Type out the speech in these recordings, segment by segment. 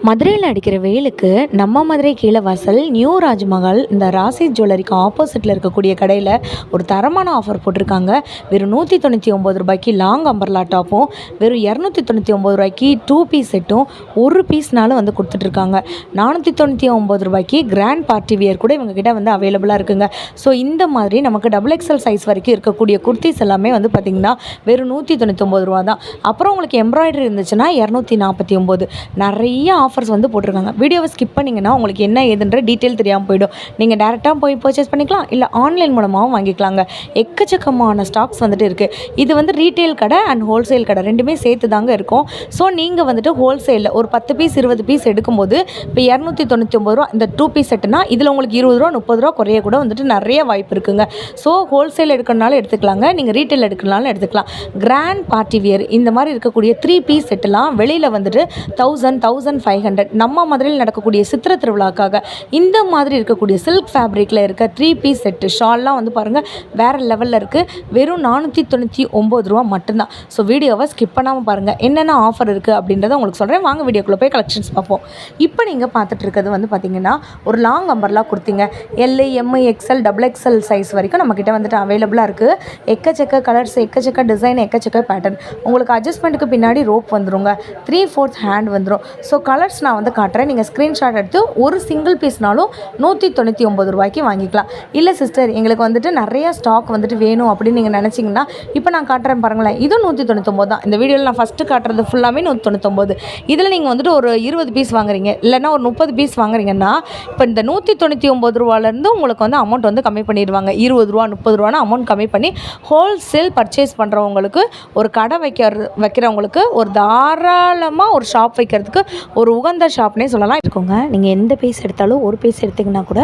மதுரையில் அடிக்கிற வெயிலுக்கு நம்ம மதுரை கீழவாசல் நியூ ராஜ்மஹால் இந்த ராசி ஜுவல்லரிக்கு ஆப்போசிட்டில் இருக்கக்கூடிய கடையில் ஒரு தரமான ஆஃபர் போட்டிருக்காங்க. வெறும் 199 ரூபாய்க்கு லாங் அம்பர்லா டாப்பும், வெறும் 299 ரூபாய்க்கு 2 பீஸ் செட்டும், ஒரு பீஸ்னாலும் வந்து கொடுத்துட்ருக்காங்க. 499 ரூபாய்க்கு கிராண்ட் பார்ட்டி வியர் கூட இவங்ககிட்ட வந்து அவைலபிளாக இருக்குங்க. ஸோ இந்த மாதிரி நமக்கு டபுள் எக்ஸல் சைஸ் வரைக்கும் இருக்கக்கூடிய குர்த்திஸ் எல்லாமே வந்து பார்த்திங்கன்னா வெறும் 199 ரூபா தான். அப்புறம் உங்களுக்கு எம்ப்ராய்டரி இருந்துச்சுன்னா 249. நிறைய ஆஃபர்ஸ் வந்து போட்டிருக்காங்க. வீடியோவை ஸ்கிப் பண்ணிங்கன்னா உங்களுக்கு என்ன ஏதுன்ற டீட்டெயில் தெரியாமல் போயிடும். நீங்கள் டேரெக்டாக போய் பர்ச்சேஸ் பண்ணிக்கலாம், இல்லை ஆன்லைன் மூலமாகவும் வாங்கிக்கலாங்க. எக்கச்சக்கமான ஸ்டாக்ஸ் வந்துட்டு இருக்குது. இது வந்து ரீட்டெயில் கடை அண்ட் ஹோல்சேல் கடை ரெண்டுமே சேர்த்து தாங்க இருக்கும். ஸோ நீங்கள் வந்துட்டு ஹோல்சேலில் ஒரு 10 பீஸ் 20 பீஸ் எடுக்கும்போது இப்போ 299 ரூபா இந்த 2 பீஸ் செட்டுனா இதில் உங்களுக்கு 20 ரூபா 30 ரூபா குறைய கூட வந்துட்டு நிறைய வாய்ப்பு இருக்குங்க. ஸோ ஹோல்சேல் எடுக்கிறனாலும் எடுத்துக்கலாங்க, நீங்கள் ரீட்டெயில் எடுக்கிறனாலும் எடுத்துக்கலாம். கிராண்ட் பார்ட்டி வியர் இந்த மாதிரி இருக்கக்கூடிய 3 பீஸ் செட்டுலாம் வெளியில் வந்துட்டு 1500. நம்ம மதுரையில் நடக்கக்கூடிய சித்திர திருவிழாக்காக இந்த மாதிரி இருக்கக்கூடிய சில்க் ஃபேப்ரிக்கில் இருக்க 3 பீஸ் செட்டு ஷால்லாம் வந்து பாருங்கள் வேறு லெவலில் இருக்குது. வெறும் 499 ரூபா மட்டும்தான். ஸோ வீடியோவை ஸ்கிப் பண்ணாமல் பாருங்கள், என்னென்ன ஆஃபர் இருக்குது அப்படின்றத உங்களுக்கு சொல்கிறேன். வாங்க வீடியோக்குள்ளே போய் கலெக்ஷன்ஸ் பார்ப்போம். இப்போ நீங்கள் பார்த்துட்டு இருக்கிறது வந்து பார்த்திங்கன்னா ஒரு லாங் அம்பர்லா கொடுத்தீங்க. L, M, XL, double XL size வரைக்கும் நம்மக்கிட்ட வந்துட்டு அவைலபிளாக இருக்குது. எக்கச்சக்க கலர்ஸ், எக்கச்சக்க டிசைன், எக்கச்சக்க பேட்டர்ன். உங்களுக்கு அட்ஜஸ்ட்மெண்ட்டுக்கு பின்னாடி ரோப் வந்துருங்க, 3/4 ஹேண்ட் வந்துடும். ஸோ கலர்ஸ் நான் வந்து காட்டுறேன், நீங்கள் ஸ்க்ரீன்ஷாட் எடுத்து ஒரு சிங்கிள் பீஸ்னாலும் 199 ரூபாய்க்கு வாங்கிக்கலாம். இல்லை சிஸ்டர் எங்களுக்கு வந்துட்டு நிறையா ஸ்டாக் வந்துட்டு வேணும் அப்படின்னு நீங்கள் நினச்சிங்கன்னா இப்போ நான் காட்டுறேன் பாருங்களேன், இதுவும் 199 தான். இந்த வீடியோவில் நான் ஃபஸ்ட்டு காட்டுறது ஃபுல்லாமே 199. இதில் நீங்கள் வந்துட்டு ஒரு 20 பீஸ் வாங்குறீங்க, இல்லைன்னா ஒரு 30 பீஸ் வாங்குறீங்கன்னா இப்போ இந்த 199 ரூபாலேருந்து உங்களுக்கு வந்து அமௌண்ட் வந்து கம்மி பண்ணிடுவாங்க. 20 ரூபா 30 ரூபான்னு அமௌண்ட் கம்மி பண்ணி ஹோல்சேல் பர்ச்சேஸ் பண்ணுறவங்களுக்கு, ஒரு கடை வைக்கிறவங்களுக்கு ஒரு தாராளமாக ஒரு ஷாப் வைக்கிறதுக்கு ஒரு உகந்த ஷாப்னே சொல்லலாம் இருக்குங்க. நீங்கள் எந்த பீஸ் எடுத்தாலும் ஒரு பீஸ் எடுத்திங்கன்னா கூட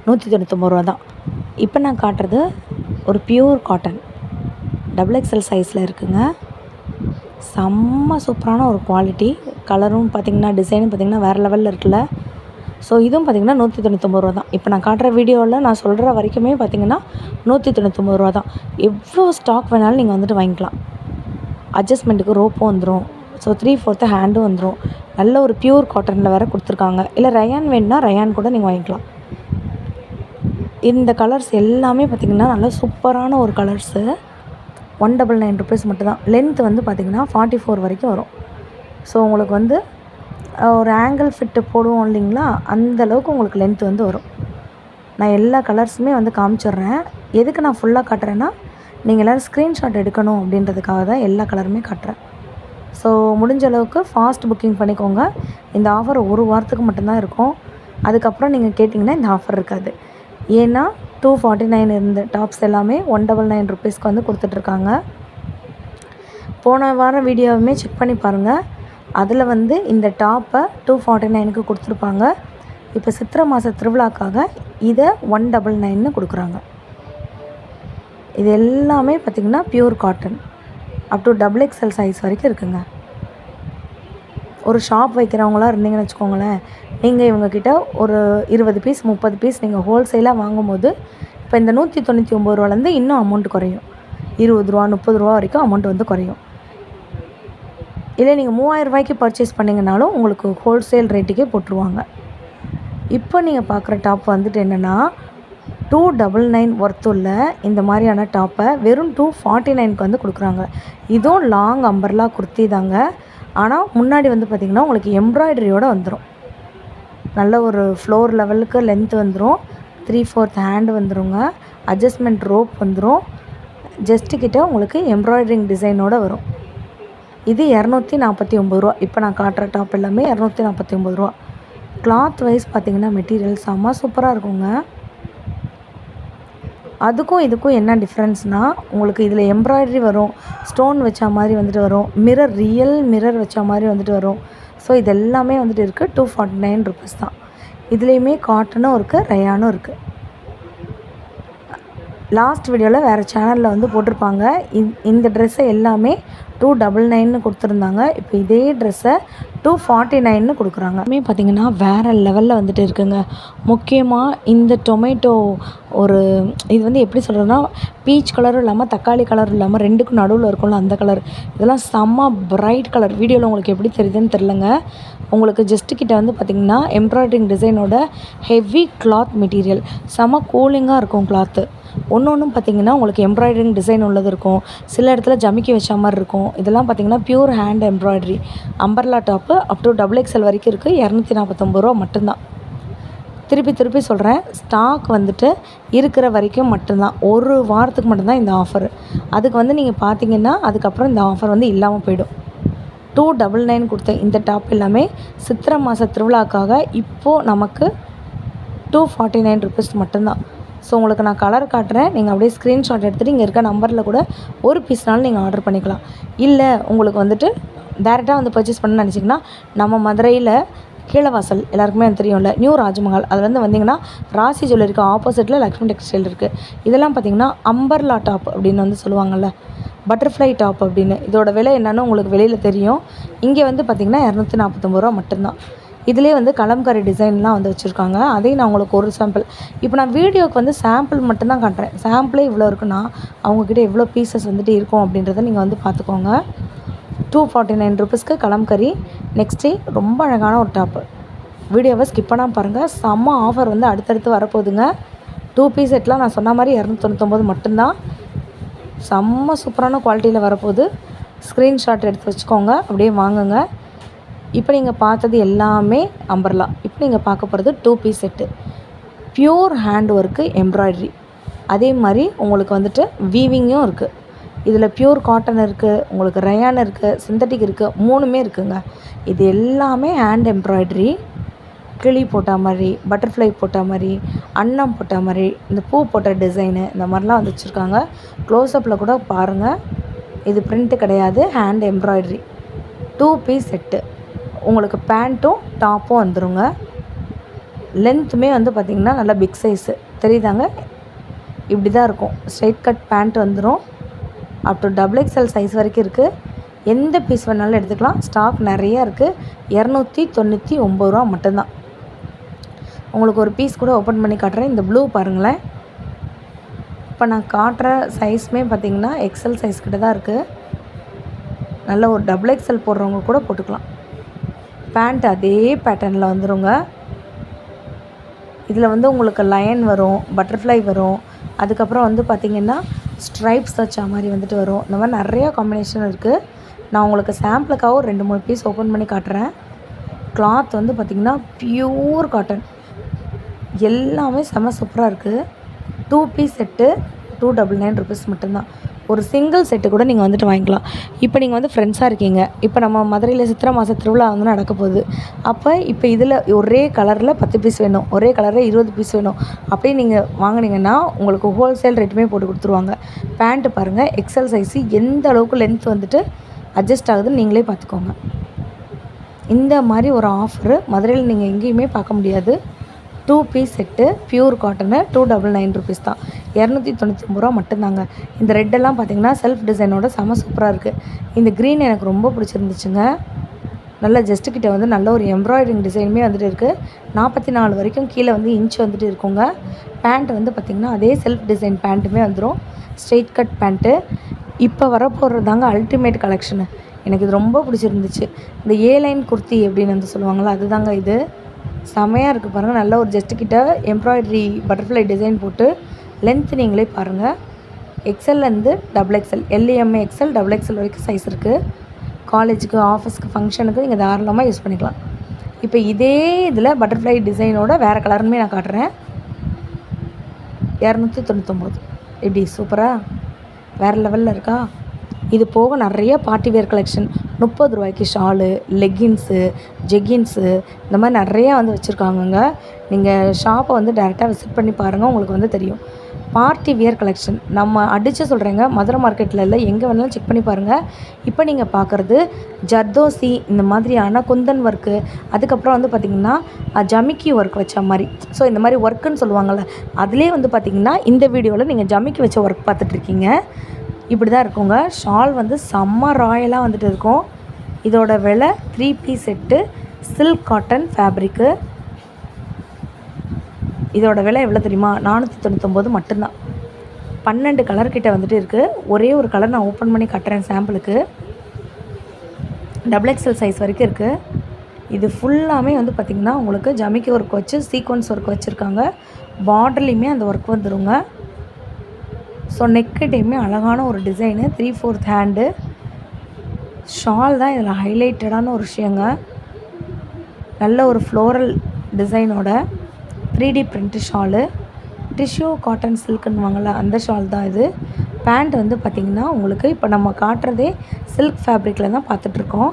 199 ரூபா தான். இப்போ நான் காட்டுறது ஒரு பியூர் காட்டன் டபுள் எக்ஸ்எல் சைஸில் இருக்குங்க. செம்ம சூப்பரான ஒரு குவாலிட்டி. கலரும் பார்த்திங்கன்னா டிசைனும் பார்த்திங்கன்னா வேறு லெவலில் இருக்குல்ல. ஸோ இதுவும் பார்த்திங்கன்னா 199 ரூபா தான். இப்போ நான் காட்டுற வீடியோவில் நான் சொல்கிற வரைக்குமே பார்த்திங்கன்னா 199 ரூபா தான். எவ்வளோ ஸ்டாக் வேணாலும் நீங்கள் வந்துட்டு வாங்கிக்கலாம். அட்ஜஸ்ட்மெண்ட்டுக்கு ரோப்பும் வந்துடும். ஸோ 3/4 ஹேண்டும் வந்துடும். நல்ல ஒரு பியூர் காட்டனில் வேறு கொடுத்துருக்காங்க. இல்லை ரயான் வேணுன்னா ரயான் கூட நீங்கள் வாங்கிக்கலாம். இந்த கலர்ஸ் எல்லாமே பார்த்திங்கன்னா நல்லா சூப்பரான ஒரு கலர்ஸு. 199 ருபீஸ் மட்டும்தான். லென்த் வந்து பார்த்திங்கன்னா 44 வரைக்கும் வரும். ஸோ உங்களுக்கு வந்து ஒரு ஆங்கிள் ஃபிட்டு போடுவோம் இல்லைங்களா, அந்தளவுக்கு உங்களுக்கு லென்த் வந்து வரும். நான் எல்லா கலர்ஸுமே வந்து காமிச்சிட்றேன். எதுக்கு நான் ஃபுல்லாக காட்டுறேன்னா நீங்கள் எல்லோரும் ஸ்க்ரீன்ஷாட் எடுக்கணும் அப்படின்றதுக்காக தான் எல்லா கலருமே காட்டுறேன். ஸோ முடிஞ்ச அளவுக்கு ஃபாஸ்ட் புக்கிங் பண்ணிக்கோங்க. இந்த ஆஃபர் ஒரு வாரத்துக்கு மட்டும்தான் இருக்கும். அதுக்கப்புறம் நீங்கள் கேட்டிங்கன்னா இந்த ஆஃபர் இருக்காது. ஏன்னா 249 இருந்த டாப்ஸ் எல்லாமே 199 ருபீஸ்க்கு வந்து கொடுத்துட்ருக்காங்க. போன வாரம் வீடியோவுமே செக் பண்ணி பாருங்கள். அதில் வந்து இந்த டாப்பை 249க்கு கொடுத்துருப்பாங்க. இப்போ சித்திரை மாத திருவிழாக்காக இதை 199ன்னு கொடுக்குறாங்க. இது எல்லாமே பார்த்திங்கன்னா pure cotton up to double XL size வரைக்கும் இருக்குங்க. ஒரு ஷாப் வைக்கிறவங்களாம் இருந்தீங்கன்னு வச்சுக்கோங்களேன், நீங்கள் இவங்கக்கிட்ட ஒரு 20 பீஸ் 30 பீஸ் நீங்கள் ஹோல்சேலாக வாங்கும்போது இப்போ இந்த 199 ரூபாலேருந்து இன்னும் அமௌண்ட் குறையும். 20 ரூபா 30 ரூபா வரைக்கும் அமௌண்ட் வந்து குறையும். இல்லை நீங்கள் 3000 ரூபாய்க்கு பர்ச்சேஸ் பண்ணிங்கனாலும் உங்களுக்கு ஹோல்சேல் ரேட்டுக்கே போட்டுருவாங்க. இப்போ நீங்கள் பார்க்குற டாப் வந்துட்டு என்னென்னா 299 ஒர்த்துள்ள இந்த மாதிரியான டாப்பை வெறும் 249க்கு வந்து கொடுக்குறாங்க. இதுவும் லாங் அம்பர்லா குர்த்தி தாங்க. ஆனால் முன்னாடி வந்து பார்த்திங்கன்னா உங்களுக்கு எம்ப்ராய்டரியோடு வந்துடும். நல்ல ஒரு ஃப்ளோர் லெவலுக்கு லென்த் வந்துடும். 3/4 ஹேண்டு வந்துடுங்க. அட்ஜஸ்ட்மெண்ட் ரோப் வந்துடும். ஜஸ்ட்டுக்கிட்ட உங்களுக்கு எம்ப்ராய்டரிங் டிசைனோடு வரும். இது 249 ரூபா. இப்போ நான் காட்டுற டாப் எல்லாமே 249 ரூபா. கிளாத் வைஸ் பார்த்திங்கன்னா மெட்டீரியல் செம்ம சூப்பராக இருக்குங்க. அதுக்கும் இதுக்கும் என்ன டிஃப்ரென்ஸ்னால் உங்களுக்கு இதில் எம்ப்ராய்டரி வரும், ஸ்டோன் வச்ச மாதிரி வந்துட்டு வரும், மிரர் ரியல் மிரர் வச்ச மாதிரி வந்துட்டு வரும். ஸோ இது எல்லாமே வந்துட்டு இருக்குது. 249 ருபீஸ் தான். இதுலேயுமே காட்டனும் இருக்குது, ரயானும் இருக்குது. லாஸ்ட் வீடியோவில் வேறு சேனலில் வந்து போட்டிருப்பாங்க. இந்த ட்ரெஸ்ஸை எல்லாமே 299 கொடுத்துருந்தாங்க. இப்போ இதே ட்ரெஸ்ஸை 249 கொடுக்குறாங்க. பார்த்திங்கன்னா வேறு லெவலில் வந்துட்டு இருக்குங்க. முக்கியமாக இந்த டொமேட்டோ இது வந்து எப்படி சொல்கிறதுனா, பீச் கலரும் இல்லாமல் தக்காளி கலரும் இல்லாமல் ரெண்டுக்கும் நடுவில் இருக்கும்ல அந்த கலர். இதெல்லாம் செம்ம பிரைட் கலர். வீடியோவில் உங்களுக்கு எப்படி தெரியுதுன்னு தெரிலங்க. உங்களுக்கு ஜஸ்ட்டு வந்து பார்த்திங்கன்னா எம்ப்ராய்டரிங் டிசைனோட ஹெவி கிளாத் மெட்டீரியல், செம்ம கூலிங்காக இருக்கும் கிளாத்து. ஒன்றும் பார்த்திங்கன்னா உங்களுக்கு எம்ப்ராய்டரிங் டிசைன் உள்ளது இருக்கும், சில இடத்துல ஜமிக்கி வச்ச மாதிரி இருக்கும். இதெல்லாம் பார்த்திங்கன்னா pure hand embroidery. Umbrella top up to XXL வரைக்கும் இருக்குது. 249 ரூபா மட்டும்தான். திருப்பி சொல்கிறேன், ஸ்டாக் வந்துட்டு இருக்கிற வரைக்கும் மட்டும்தான். ஒரு வாரத்துக்கு மட்டும்தான் இந்த ஆஃபரு. அதுக்கு வந்து நீங்கள் பார்த்தீங்கன்னா அதுக்கப்புறம் இந்த ஆஃபர் வந்து இல்லாமல் போயிடும். 299 கொடுத்த இந்த டாப் எல்லாமே சித்திரை மாத திருவிழாக்காக இப்போது நமக்கு 249 ருபீஸ் மட்டும்தான். ஸோ உங்களுக்கு நான் கலர் காட்டுறேன், நீங்கள் அப்படியே ஸ்க்ரீன்ஷாட் எடுத்துகிட்டு இங்கே இருக்க நம்பரில் கூட ஒரு பீஸ்னாலும் நீங்கள் ஆர்டர் பண்ணிக்கலாம். இல்லை உங்களுக்கு வந்துட்டு டேரெக்டாக வந்து பர்ச்சேஸ் பண்ணணும்னு நினச்சிங்கன்னா, நம்ம மதுரையில் கீழவாசல் எல்லாருக்குமே அது தெரியும்ல, நியூ ராஜ்மஹால், அது வந்து வந்திங்கன்னா ராசி ஜுவல்லரிக்கு ஆப்போசிட்டில் லக்ஷ்மி டெக்ஸ்டைல் இருக்குது. இதெல்லாம் பார்த்திங்கன்னா அம்பர்லா டாப் அப்படின்னு வந்து சொல்லுவாங்கள்ல, பட்டர்ஃப்ளை டாப் அப்படின்னு. இதோட விலை என்னென்னு உங்களுக்கு வெளியில் தெரியும். இங்கே வந்து பார்த்திங்கன்னா 249 ரூபா மட்டும்தான். இதிலே வந்து கலம்காரி டிசைன்லாம் வந்து வச்சுருக்காங்க. அதையும் நான் உங்களுக்கு ஒரு சாம்பிள், இப்போ நான் வீடியோவுக்கு வந்து சாம்பிள் மட்டும்தான் காட்டுறேன். சாம்பிளே இவ்வளோ இருக்குன்னா அவங்கக்கிட்ட எவ்வளோ பீசஸ் வந்துட்டு இருக்கும் அப்படின்றத நீங்கள் வந்து பார்த்துக்கோங்க. 249 ருபீஸ்க்கு கலம்கரி. நெக்ஸ்ட்டு ரொம்ப அழகான ஒரு டாப்பு. வீடியோவை ஸ்கிப் பண்ணாமல் பாருங்கள். செம்ம ஆஃபர் வந்து அடுத்தடுத்து வரப்போகுதுங்க. 2 பீஸ் செட்லாம் நான் சொன்ன மாதிரி 299 மட்டும்தான். செம்ம சூப்பரான குவாலிட்டியில் வரப்போகுது. ஸ்க்ரீன்ஷாட் எடுத்து வச்சுக்கோங்க, அப்படியே வாங்குங்க. இப்போ நீங்கள் பார்த்தது எல்லாமே அம்பர்லா. இப்போ நீங்கள் பார்க்க போகிறது 2 piece set, pure hand work embroidery. அதே மாதிரி உங்களுக்கு வந்துட்டு வீவிங்கும் இருக்குது. இதில் ப்யூர் காட்டன் இருக்குது, உங்களுக்கு ரயான் இருக்குது, சிந்தட்டிக் இருக்குது, 3மே இருக்குங்க. இது எல்லாமே ஹேண்ட் எம்ப்ராய்டரி. கிளி போட்ட மாதிரி, பட்டர்ஃப்ளை போட்ட மாதிரி, அன்னம் போட்ட மாதிரி, இந்த பூ போட்ட டிசைனு, இந்த மாதிரிலாம் வந்து வச்சுருக்காங்க. க்ளோஸ்அப்பில் கூட பாருங்கள். இது பிரிண்ட்டு கிடையாது, ஹேண்ட் எம்ப்ராய்டரி. 2 piece set. உங்களுக்கு பேண்ட்டும் டாப்பும் வந்துடுங்க. லென்த்துமே வந்து பார்த்திங்கன்னா நல்லா பிக் சைஸு தெரியுதாங்க. இப்படி தான் இருக்கும். ஸ்ட்ரைட் கட் பேண்ட் வந்துடும். அப் டு XXL சைஸ் வரைக்கும் இருக்குது. எந்த பீஸ் வேணாலும் எடுத்துக்கலாம். ஸ்டாக் நிறையா இருக்குது. 299 ரூபா மட்டும்தான். உங்களுக்கு ஒரு பீஸ் கூட ஓப்பன் பண்ணி காட்டுறேன். இந்த ப்ளூ பாருங்களேன். இப்போ நான் காட்டுற சைஸுமே பார்த்திங்கன்னா XL சைஸ் கிட்ட தான் இருக்குது. நல்ல ஒரு XXL போடுறவங்க கூட போட்டுக்கலாம். பேண்ட் அதே பேட்டர்னில் வந்துடுங்க. இதில் வந்து உங்களுக்கு லைன் வரும், பட்டர்ஃப்ளை வரும், அதுக்கப்புறம் வந்து பார்த்திங்கன்னா ஸ்ட்ரைப்ஸ் வச்ச மாதிரி வந்துட்டு வரும். இந்த மாதிரி நிறையா காம்பினேஷன் இருக்குது. நான் உங்களுக்கு சாம்பிளுக்காக ஒரு 2-3 பீஸ் ஓப்பன் பண்ணி காட்டுறேன். கிளாத் வந்து பார்த்திங்கன்னா ப்யூர் காட்டன். எல்லாமே செம்ம சூப்பராக இருக்குது. 2 பீஸ் செட்டு 299 ருபீஸ் மட்டும்தான். ஒரு சிங்கிள் செட்டு கூட நீங்கள் வந்துட்டு வாங்கிக்கலாம். இப்போ நீங்கள் வந்து ஃப்ரெண்ட்ஸாக இருக்கீங்க. இப்போ நம்ம மதுரையில் சித்திரை மாத திருவிழா வந்து நடக்க போகுது. அப்போ இப்போ இதில் ஒரே கலரில் 10 பீஸ் வேணும், ஒரே கலரில் 20 பீஸ் வேணும் அப்படியே நீங்கள் வாங்கினீங்கன்னா உங்களுக்கு ஹோல்சேல் ரேட்டுமே போட்டு கொடுத்துருவாங்க. பேண்ட்டு பாருங்கள், XL சைஸு எந்த அளவுக்கு லென்த் வந்துட்டு அட்ஜஸ்ட் ஆகுதுன்னு நீங்களே பார்த்துக்கோங்க. இந்த மாதிரி ஒரு ஆஃபரு மதுரையில் நீங்கள் எங்கேயுமே பார்க்க முடியாது. 2 piece set pure cotton 299 rupees தான். 299 ரூபா மட்டும்தாங்க. இந்த ரெட்டெல்லாம் பார்த்திங்கன்னா செல்ஃப் டிசைனோட செம சூப்பராக இருக்குது. இந்த க்ரீன் எனக்கு ரொம்ப பிடிச்சிருந்துச்சுங்க. நல்லா ஜஸ்ட்டுக்கிட்ட வந்து நல்ல ஒரு எம்ப்ராய்டரிங் டிசைனுமே வந்துட்டு இருக்குது. 44 வரைக்கும் கீழே வந்து இன்ச் வந்துட்டு இருக்குங்க. பேண்ட் வந்து பார்த்திங்கன்னா அதே செல்ஃப் டிசைன் பேண்ட்டுமே வந்துடும். Straight cut pant. இப்போ வரப்போகிறதாங்க அல்டிமேட் கலெக்ஷனு. எனக்கு இது ரொம்ப பிடிச்சிருந்துச்சு. இந்த லைன் குர்த்தி அப்படின்னு வந்து சொல்லுவாங்களா, அதுதாங்க இது. செமையாக இருக்குது பாருங்கள். நல்ல ஒரு ஜஸ்ட்டுக்கிட்ட எம்ப்ராய்டரி பட்டர்ஃப்ளை டிசைன் போட்டு லென்த்து நீங்களே பாருங்கள். XLலேருந்து XXL, LMA XL XXL வரைக்கும் சைஸ் இருக்குது. காலேஜுக்கு, ஆஃபீஸ்க்கு, ஃபங்க்ஷனுக்கு நீங்கள் தாராளமாக யூஸ் பண்ணிக்கலாம். இப்போ இதே இதில் பட்டர்ஃப்ளை டிசைனோட வேறு கலருமே நான் காட்டுறேன். 299 எப்படி சூப்பராக வேறு லெவலில் இருக்கா? இது போக நிறைய பார்ட்டி வேர் கலெக்ஷன் 30 ரூபாய்க்கு ஷாலு, லெக்கின்ஸு, ஜெக்கின்ஸு இந்த மாதிரி நிறையா வந்து வச்சுருக்காங்கங்க. நீங்கள் ஷாப்பை வந்து டேரெக்டாக விசிட் பண்ணி பாருங்கள், உங்களுக்கு வந்து தெரியும். பார்ட்டி வியர் கலெக்ஷன் நம்ம அடித்து சொல்கிறேங்க, மதுரை மார்க்கெட்டில் இல்லை, எங்கே வேணாலும் செக் பண்ணி பாருங்கள். இப்போ நீங்கள் பார்க்குறது ஜர்தோசி, இந்த மாதிரியான குந்தன் ஒர்க்கு, அதுக்கப்புறம் வந்து பார்த்திங்கன்னா ஜமிக்கி ஒர்க் வச்ச மாதிரி. ஸோ இந்த மாதிரி ஒர்க்குன்னு சொல்லுவாங்கள்ல, அதிலே வந்து பார்த்திங்கன்னா இந்த வீடியோவில் நீங்கள் ஜமிக்கி வச்ச ஒர்க் பார்த்துட்ருக்கீங்க. இப்படி தான் இருக்குங்க. ஷால் வந்து செம்ம ராயலாக வந்துட்டு இருக்கும். இதோட விலை 3 piece set, silk cotton fabric. இதோட விலை எவ்வளோ தெரியுமா? 499 மட்டும்தான். 12 கலர் கிட்ட வந்துட்டு இருக்குது. ஒரே ஒரு கலர் நான் ஓப்பன் பண்ணி காட்டுறேன் சாம்பிளுக்கு. XXL சைஸ் வரைக்கும் இருக்குது. இது ஃபுல்லாமே வந்து பார்த்திங்கன்னா உங்களுக்கு ஜமிக்கி ஒர்க் வச்சு சீக்வன்ஸ் ஒர்க் வச்சுருக்காங்க. பார்டர்லேயுமே அந்த ஒர்க் வந்துடுங்க. ஸோ நெக்கிட்டையுமே அழகான ஒரு டிசைனு, 3/4 ஹேண்டு. ஷால் தான் இதில் ஹைலைட்டடான ஒரு விஷயங்க. நல்ல ஒரு ஃப்ளோரல் டிசைனோட 3D print shawl. Tissue cotton சில்க்குன்னுவாங்கள்ல அந்த ஷால் தான் இது. பேண்ட் வந்து பார்த்திங்கன்னா உங்களுக்கு இப்போ நம்ம காட்டுறதே சில்க் ஃபேப்ரிக்கில் தான் பார்த்துட்ருக்கோம்.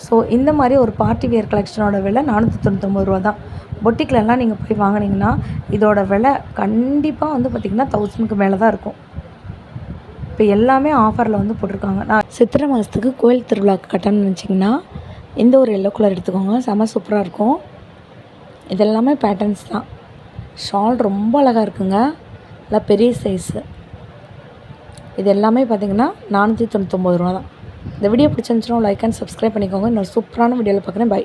ஸோ இந்த மாதிரி ஒரு பார்ட்டி வியர் கலெக்ஷனோட விலை 499 தான். பொட்டிக்லலாம் நீங்கள் போய் வாங்கினீங்கன்னா இதோட விலை கண்டிப்பாக வந்து பார்த்திங்கன்னா 1000க்கு மேலே தான் இருக்கும். இப்போ எல்லாமே ஆஃபரில் வந்து போட்டிருக்காங்க. நான் சித்திரை மாதத்துக்கு கோயில் திருவிழாக்கு கட்டணும்னு நினச்சிங்கன்னா இந்த ஒரு எல்லோ கலர் எடுத்துக்கோங்க. செம சூப்பராக இருக்கும். இதெல்லாமே பேட்டர்ன்ஸ் தான். ஷால் ரொம்ப அழகாக இருக்குங்க. நல்லா பெரிய சைஸு. இது எல்லாமே பார்த்திங்கன்னா 499 தான். இந்த வீடியோ பிடிச்சிருந்துச்சுன்னா லைக் அண்ட் சப்ஸ்கிரைப் பண்ணிக்கோங்க. இன்னொரு சூப்பரான வீடியோவில் பார்க்குறேன். பை.